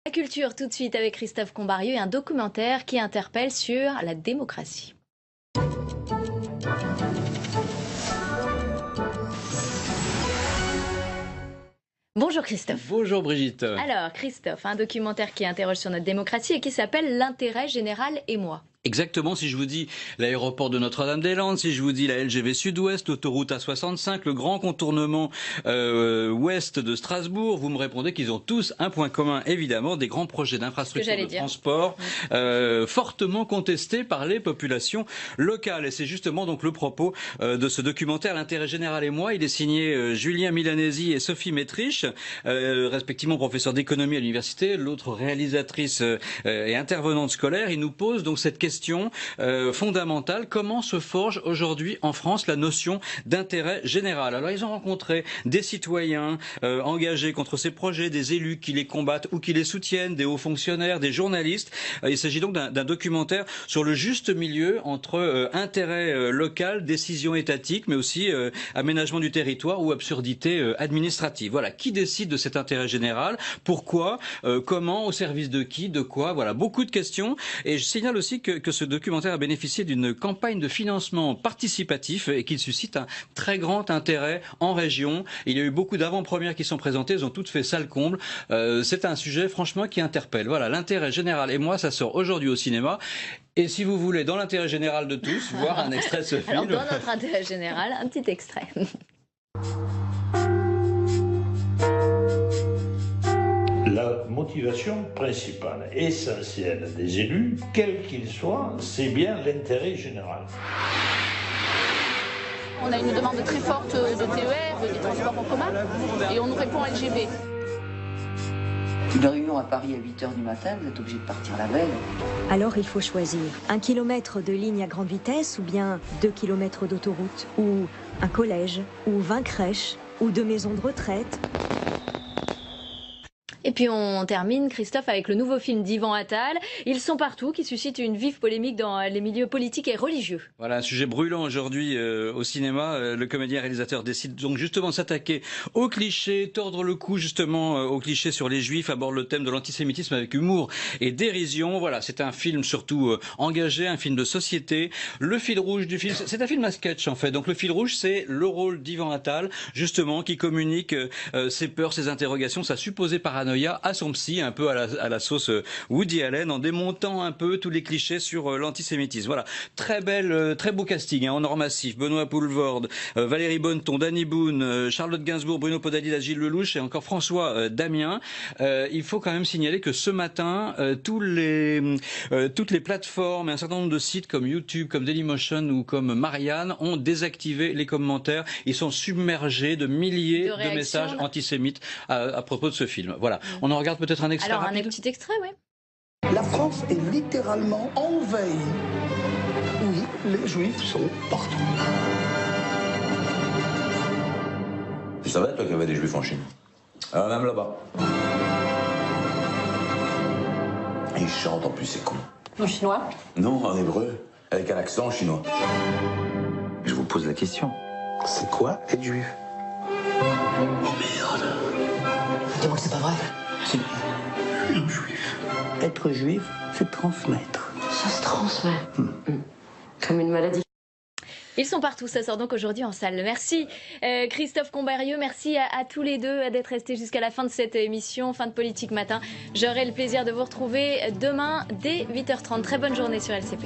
La culture tout de suite avec Christophe Combarieux et un documentaire qui interpelle sur la démocratie. Bonjour Christophe. Bonjour Brigitte. Alors Christophe, un documentaire qui interroge sur notre démocratie et qui s'appelle L'intérêt général et moi. Exactement, si je vous dis l'aéroport de Notre-Dame-des-Landes, si je vous dis la LGV Sud-Ouest, l'autoroute A65, le grand contournement ouest de Strasbourg, vous me répondez qu'ils ont tous un point commun, évidemment, des grands projets d'infrastructure de transport fortement contestés par les populations locales. Et c'est justement donc le propos de ce documentaire, L'intérêt général et moi. Il est signé Julien Milanesi et Sophie Métriche, respectivement professeur d'économie à l'université, l'autre réalisatrice et intervenante scolaire. Il nous pose donc cette question fondamentale: comment se forge aujourd'hui en France la notion d'intérêt général? Alors ils ont rencontré des citoyens engagés contre ces projets, des élus qui les combattent ou qui les soutiennent, des hauts fonctionnaires, des journalistes. Il s'agit donc d'un documentaire sur le juste milieu entre intérêt local, décision étatique, mais aussi aménagement du territoire ou absurdité administrative. Voilà, qui décide de cet intérêt général? Pourquoi? Comment? Au service de qui? De quoi? Voilà, beaucoup de questions. Et je signale aussi que ce documentaire a bénéficié d'une campagne de financement participatif et qu'il suscite un très grand intérêt en région. Il y a eu beaucoup d'avant-premières qui sont présentées, elles ont toutes fait salle comble. C'est un sujet franchement qui interpelle. Voilà, l'intérêt général et moi, ça sort aujourd'hui au cinéma. Et si vous voulez, dans l'intérêt général de tous, voir un extrait de ce film. Alors dans notre intérêt général, un petit extrait. La motivation principale, essentielle des élus, quel qu'il soit, c'est bien l'intérêt général. On a une demande très forte de TER, des transports en commun, et on nous répond LGV. Une réunion à Paris à 8h du matin, vous êtes obligé de partir la veille. Alors il faut choisir 1 kilomètre de ligne à grande vitesse ou bien 2 kilomètres d'autoroute, ou un collège, ou 20 crèches, ou 2 maisons de retraite. Et puis on termine, Christophe, avec le nouveau film d'Yvan Attal. Ils sont partout, qui suscite une vive polémique dans les milieux politiques et religieux. Voilà, un sujet brûlant aujourd'hui au cinéma. Le comédien-réalisateur décide donc justement de s'attaquer aux clichés, tordre le cou justement aux clichés sur les juifs, aborde le thème de l'antisémitisme avec humour et dérision. Voilà, c'est un film surtout engagé, un film de société. Le fil rouge du film, c'est un film à sketch en fait. Donc le fil rouge, c'est le rôle d'Yvan Attal, justement, qui communique ses peurs, ses interrogations, sa supposée paranoïa à son psy, un peu à la sauce Woody Allen, en démontant un peu tous les clichés sur l'antisémitisme. Voilà, très beau casting en or massif. Benoît Poelvoorde, Valérie Bonneton, Danny Boone, Charlotte Gainsbourg, Bruno Podalides, Gilles Lelouch et encore François Damien. Il faut quand même signaler que ce matin, toutes les plateformes et un certain nombre de sites comme YouTube, comme Dailymotion ou comme Marianne ont désactivé les commentaires. Ils sont submergés de milliers de messages antisémites à propos de ce film. Voilà. On en regarde peut-être un extrait rapide. Un petit extrait, oui. La France est littéralement envahie. Oui, les Juifs sont partout. Tu savais, toi, qu'il y avait des Juifs en Chine? Même là-bas. Et ils chantent, en plus, c'est con. En chinois? Non, en hébreu, avec un accent chinois. Je vous pose la question. C'est quoi être juif? Oh merde. Dis-moi que c'est pas vrai. C'est un juif. Être juif, c'est transmettre. Ça se transmet. Comme une maladie. Ils sont partout, ça sort donc aujourd'hui en salle. Merci Christophe Combarieux, merci à tous les deux d'être restés jusqu'à la fin de cette émission, fin de Politique Matin. J'aurai le plaisir de vous retrouver demain dès 8h30. Très bonne journée sur LCP.